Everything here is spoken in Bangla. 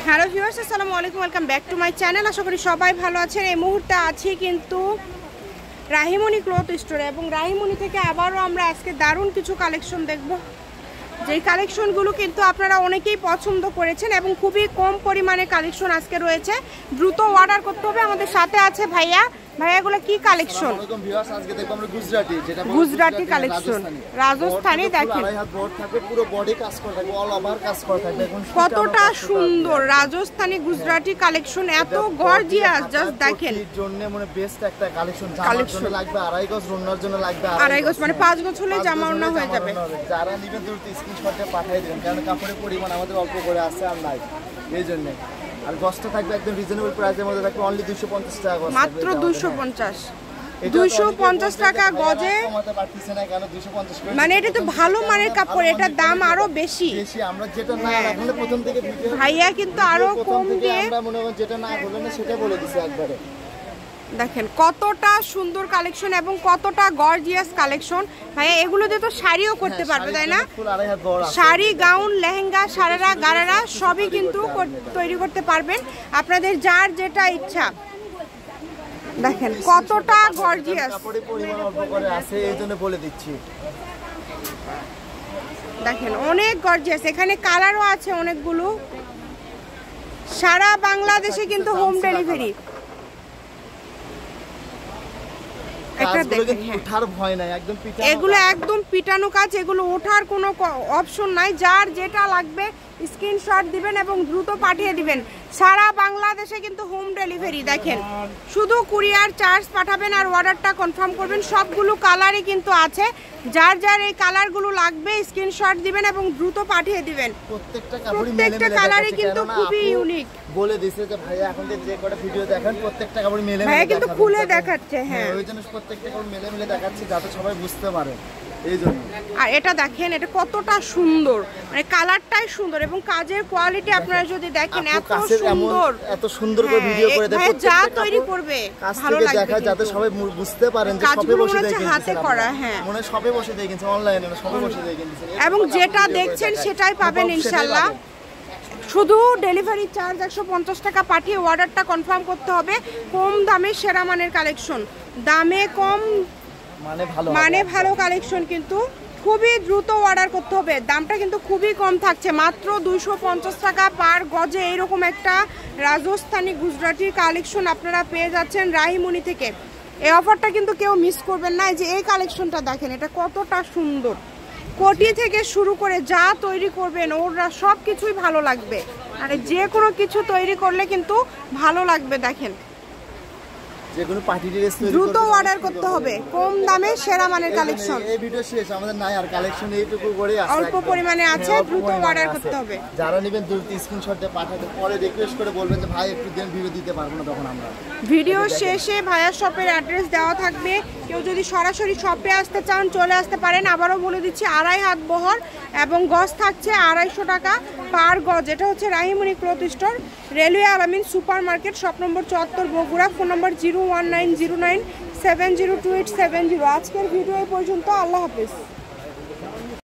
হ্যালো ভিউয়ার্স, আসসালামু আলাইকুম, welcome back to my channel. আশা করি সবাই ভালো আছেন। এই মুহূর্তে আছি কিন্তু রাহিমণি ক্লথ স্টোরে, এবং রাহিমণি থেকে আবারও আমরা আজকে দারুণ কিছু কালেকশন দেখব, যেই কালেকশনগুলো কিন্তু আপনারা অনেকেই পছন্দ করেছেন এবং খুবই কম পরিমাণে কালেকশন আজকে রয়েছে। দ্রুত অর্ডার করতে হবে। আমাদের সাথে আছে ভাইয়া। ভাইয়াগুলো কি কালেকশন? আজকে দেখব আমরা গুজরাটি, যেটা গুজরাটি কালেকশন, রাজস্থানী। দেখেন পুরো বডি কাজ করা থাকবে, অল ওভার কাজ করা থাকবে। কতটা সুন্দর রাজস্থানী গুজরাটি কালেকশন, এত গর্জিয়াস। জাস্ট দেখেন, এর জন্য মানে বেস্ট একটা কালেকশন। জামার জন্য লাগবে 2.5 গজ, রুনার জন্য লাগবে 2.5 গজ, মানে 5 গজ হলে জামা ওড়না হয়ে যাবে। যারা নেবেন দ্রুত স্ক্রিনশটে পাঠিয়ে দিবেন, কারণ কাপড়ের পরিমাণ আমাদের অল্প করে আছে আর নাই, এই জন্য। আর গজটা থাকবে একদম রিজনেবল প্রাইসের মধ্যে, থাকবে অনলি 250 টাকা গজ, মাত্র 250 টাকা গজে। মানে এটা তো ভালো মানের কাপড়, এটার দাম আরো বেশি। আমরা যেটা না রাখলে প্রথম থেকে ভিডিও ভাইয়া কিন্তু আরো কম দিয়ে আমরা মনে করেন যেটা না বললেন না সেটা বলে দিছি একবারে। দেখেন কতটা সুন্দর কালেকশন এবং কতটা গর্জিয়াস কালেকশন। ভাইয়া এগুলো দিয়ে তো শাড়িও করতে পারবে, তাই না? শাড়ি, গাউন, লেহেঙ্গা, সারারা, গারারা সবই কিন্তু তৈরি করতে পারবেন, আপনাদের যার যেটা ইচ্ছা। দেখেন কতটা গর্জিয়াস, কাপড়ের পরিমাণ অল্প করে আছে এই জন্য বলে দিচ্ছি। দেখেন অনেক গর্জিয়াস, এখানে কালারও আছে অনেকগুলো। সারা বাংলাদেশে কিন্তু হোম ডেলিভারি। এগুলো একদম পিটানো কাজ, এগুলো ওঠার কোনো অপশন নাই। যার যেটা লাগবে স্ক্রিনশট দিবেন এবং দ্রুত পাঠিয়ে দিবেন। সারা বাংলাদেশে কিন্তু হোম ডেলিভারি। দেখেন শুধু কুরিয়ার চার্জ পাঠাবেন আর অর্ডারটা কনফার্ম করবেন। সবগুলো কালারই কিন্তু আছে, যার যার এই কালারগুলো লাগবে স্ক্রিনশট দিবেন এবং দ্রুত পাঠিয়ে দিবেন। প্রত্যেকটা কালারই কিন্তু খুবই ইউনিক। বলে দিয়েছে যে ভাইয়া এখন যে কটা ভিডিও দেখেন প্রত্যেকটা কাপড় মেলে ভাইয়া কিন্তু খুলে দেখাচ্ছে। হ্যাঁ, ওই জন্য প্রত্যেকটা কাপড় মেলে দেখাচ্ছি যাতে সবাই বুঝতে পারে, এই জন্য। আর এটা দেখেন, এটা কতটা সুন্দর, মানে কালারটাই সুন্দর এবং কাজের কোয়ালিটি আপনারা যদি দেখেন এত সুন্দর করে ভিডিও করে দেয়। যা তৈরি করবে ভালো লাগবে, দেখা যাতে সবাই বুঝতে পারেন যে সবে বসে দেখেন, হাতে করা। হ্যাঁ, মনে সবে বসে দেখেন, অনলাইনে না, সবে বসে দেখেন, এবং যেটা দেখছেন সেটাই পাবেন ইনশাআল্লাহ। শুধু ডেলিভারি চার্জ 150 টাকা পাঠিয়ে অর্ডারটা কনফার্ম করতে হবে। কম দামে সেরা মানের কালেকশন, দামে কম মানে ভালো কালেকশন, কিন্তু খুবই দ্রুত অর্ডার করতে হবে। দামটা কিন্তু খুবই কম থাকছে, মাত্র 250 টাকা পার গজে। এইরকম একটা রাজস্থানী গুজরাটি কালেকশন আপনারা পেয়ে যাচ্ছেন রাহিমণি থেকে। এই অফারটা কিন্তু কেউ মিস করবেন না। যে এই কালেকশনটা দেখেন, এটা কতটা সুন্দর। কোটি থেকে শুরু করে যা তৈরি করবেন ওরা সব কিছুই ভালো লাগবে, আর যে কোনো কিছু তৈরি করলে কিন্তু ভালো লাগবে। দেখেন যেগুলো পার্টি ড্রেস দ্রুত অর্ডার করতে হবে, কম দামে সেরা মানের কালেকশন। এই ভিডিও শেষ, আমাদের নাই আর কালেকশন এইটুকু করে আছে, অল্প পরিমাণে আছে, দ্রুত অর্ডার করতে হবে। যারা নেবেন দ্রুত স্ক্রিনশট দিয়ে পাঠাতে, পরে রিকোয়েস্ট করে বলবেন যে ভাই একটু দেন, ভিডিও দিতে পারবো না তখন আমরা। ভিডিও শেষে ভাইয়া শপের অ্যাড্রেস দেওয়া থাকবে। কেউ যদি সরাসরি শপে আসতে চান চলে আসতে পারেন। আবারও বলে দিচ্ছি 2.5 হাত বহর এবং গজ থাকছে 250 টাকা পার গজ। এটা হচ্ছে রাহিমণি ক্লথ স্টোর, রেলওয়ে আলামিন super market, shop number 74, Bogura. Phone নম্বর 01909702870। আজকের ভিডিও এই পর্যন্ত। আল্লাহ হাফেজ।